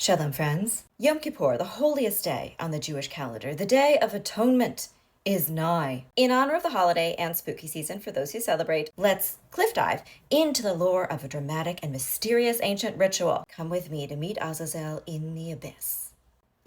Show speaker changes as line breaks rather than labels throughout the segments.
Shalom Friends. Yom Kippur, the holiest day on the Jewish calendar, the Day of Atonement, is nigh. In honor of the holiday and spooky season for those who celebrate, let's cliff dive into the lore of a dramatic and mysterious ancient ritual. Come with me to meet Azazel in the abyss.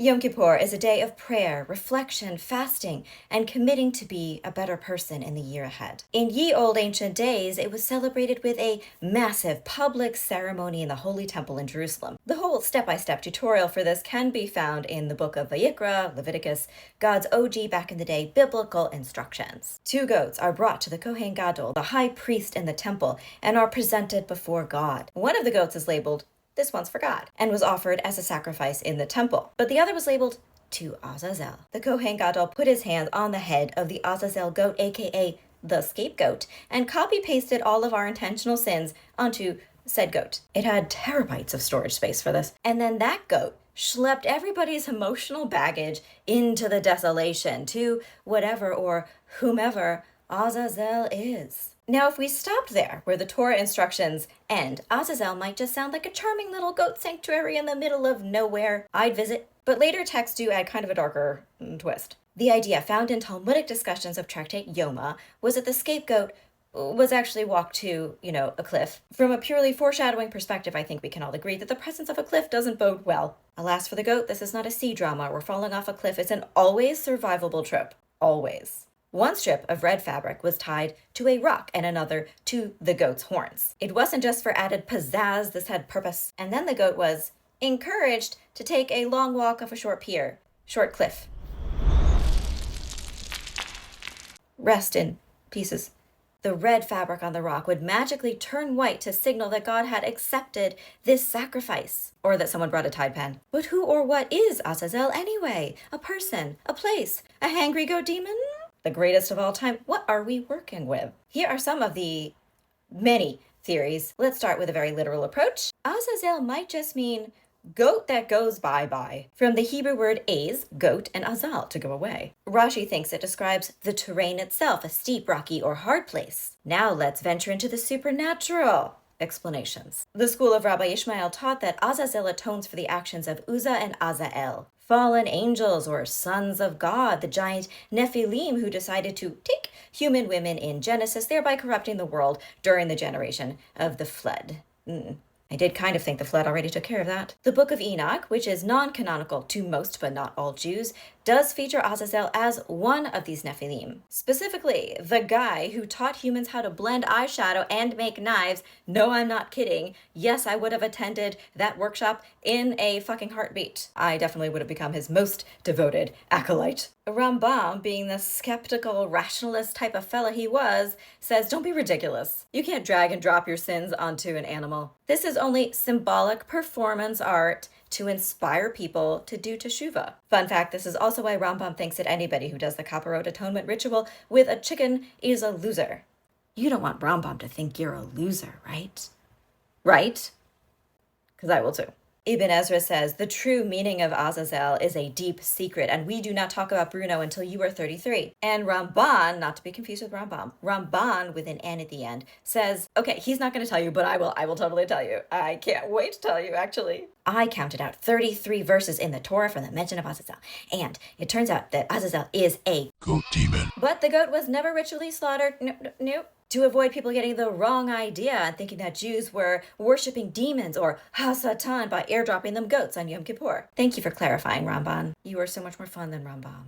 Yom Kippur is a day of prayer, reflection, fasting, and committing to be a better person in the year ahead. In ye old ancient days, it was celebrated with a massive public ceremony in the Holy Temple in Jerusalem. The whole step-by-step tutorial for this can be found in the book of Vayikra, Leviticus, God's OG back in the day biblical instructions. 2 goats are brought to the Kohen Gadol, the high priest in the temple, and are presented before God. One of the goats is labeled, "This one's for God," and was offered as a sacrifice in the temple. But the other was labeled, "To Azazel." The Kohen Gadol put his hand on the head of the Azazel goat, aka the scapegoat, and copy-pasted all of our intentional sins onto said goat. It had terabytes of storage space for this. And then that goat schlepped everybody's emotional baggage into the desolation to whatever or whomever Azazel is. Now, if we stopped there, where the Torah instructions end, Azazel might just sound like a charming little goat sanctuary in the middle of nowhere. I'd visit, but later texts do add kind of a darker twist. The idea found in Talmudic discussions of Tractate Yoma was that the scapegoat was actually walked to, a cliff. From a purely foreshadowing perspective, I think we can all agree that the presence of a cliff doesn't bode well. Alas for the goat, this is not a sea drama where falling off a cliff is an always survivable trip. Always. One strip of red fabric was tied to a rock and another to the goat's horns. It wasn't just for added pizzazz, this had purpose. And then the goat was encouraged to take a long walk off a short cliff. Rest in pieces. The red fabric on the rock would magically turn white to signal that God had accepted this sacrifice, or that someone brought a Tide pen. But who or what is Azazel anyway? A person? A place? A hangry goat demon? The greatest of all time? What are we working with? Here are some of the many theories. Let's start with a very literal approach. Azazel might just mean goat that goes bye-bye, from the Hebrew word az, goat, and azal, to go away. Rashi thinks it describes the terrain itself, a steep, rocky, or hard place. Now let's venture into the supernatural explanations. The school of Rabbi Ishmael taught that Azazel atones for the actions of Uzzah and Azael, fallen angels or sons of God, the giant Nephilim who decided to take human women in Genesis, thereby corrupting the world during the generation of the flood. I did kind of think the flood already took care of that. The Book of Enoch, which is non-canonical to most but not all Jews, does feature Azazel as one of these Nephilim. Specifically, the guy who taught humans how to blend eyeshadow and make knives. No, I'm not kidding. Yes, I would have attended that workshop in a fucking heartbeat. I definitely would have become his most devoted acolyte. Rambam, being the skeptical, rationalist type of fella he was, says, don't be ridiculous. You can't drag and drop your sins onto an animal. This is only symbolic performance art to inspire people to do teshuvah. Fun fact, this is also why Rambam thinks that anybody who does the Kapparot atonement ritual with a chicken is a loser. You don't want Rambam to think you're a loser, right? Right? Because I will too. Ibn Ezra says, the true meaning of Azazel is a deep secret, and we do not talk about Bruno until you are 33. And Ramban, not to be confused with Rambam, Ramban with an N at the end, says, okay, he's not going to tell you, but I will totally tell you. I can't wait to tell you, actually. I counted out 33 verses in the Torah from the mention of Azazel, and it turns out that Azazel is a goat demon. But the goat was never ritually slaughtered. Nope. To avoid people getting the wrong idea and thinking that Jews were worshipping demons or Hasatan by airdropping them goats on Yom Kippur. Thank you for clarifying, Ramban. You are so much more fun than Rambam.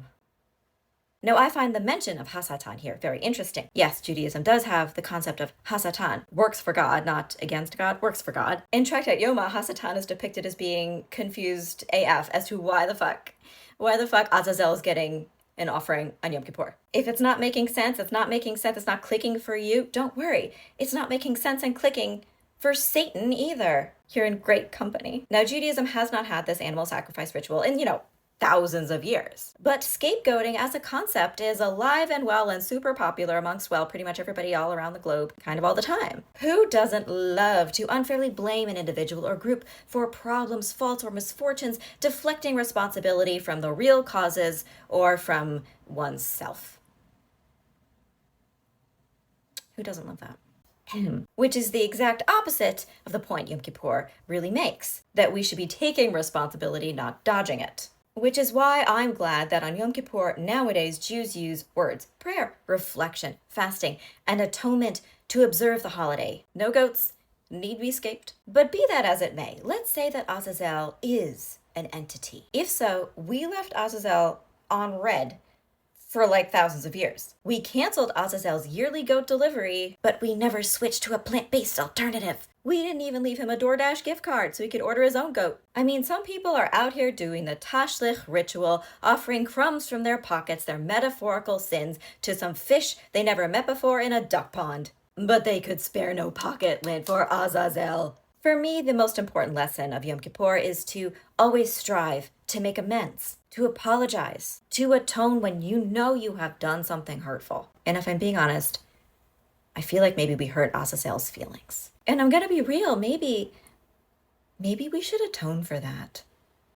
Now, I find the mention of Hasatan here very interesting. Yes, Judaism does have the concept of Hasatan, works for God, not against God, works for God. In Tractate Yoma, Hasatan is depicted as being confused AF as to why the fuck Azazel is getting an offering on Yom Kippur. If it's not making sense, it's not clicking for you, don't worry. It's not making sense and clicking for Satan either. You're in great company. Now, Judaism has not had this animal sacrifice ritual in, thousands of years. But scapegoating as a concept is alive and well and super popular amongst, pretty much everybody all around the globe, kind of all the time. Who doesn't love to unfairly blame an individual or group for problems, faults, or misfortunes, deflecting responsibility from the real causes or from oneself? Who doesn't love that? which is the exact opposite of the point Yom Kippur really makes, that we should be taking responsibility, not dodging it. Which is why I'm glad that on Yom Kippur nowadays Jews use words, prayer, reflection, fasting, and atonement to observe the holiday. No goats need be scaped. But be that as it may, let's say that Azazel is an entity. If so, we left Azazel on red for like thousands of years. We canceled Azazel's yearly goat delivery, but we never switched to a plant-based alternative. We didn't even leave him a DoorDash gift card so he could order his own goat. I mean, some people are out here doing the tashlich ritual, offering crumbs from their pockets, their metaphorical sins, to some fish they never met before in a duck pond. But they could spare no pocket lint for Azazel. For me, the most important lesson of Yom Kippur is to always strive to make amends, to apologize, to atone when you know you have done something hurtful. And if I'm being honest, I feel like maybe we hurt Azazel's feelings. And I'm gonna be real, maybe we should atone for that.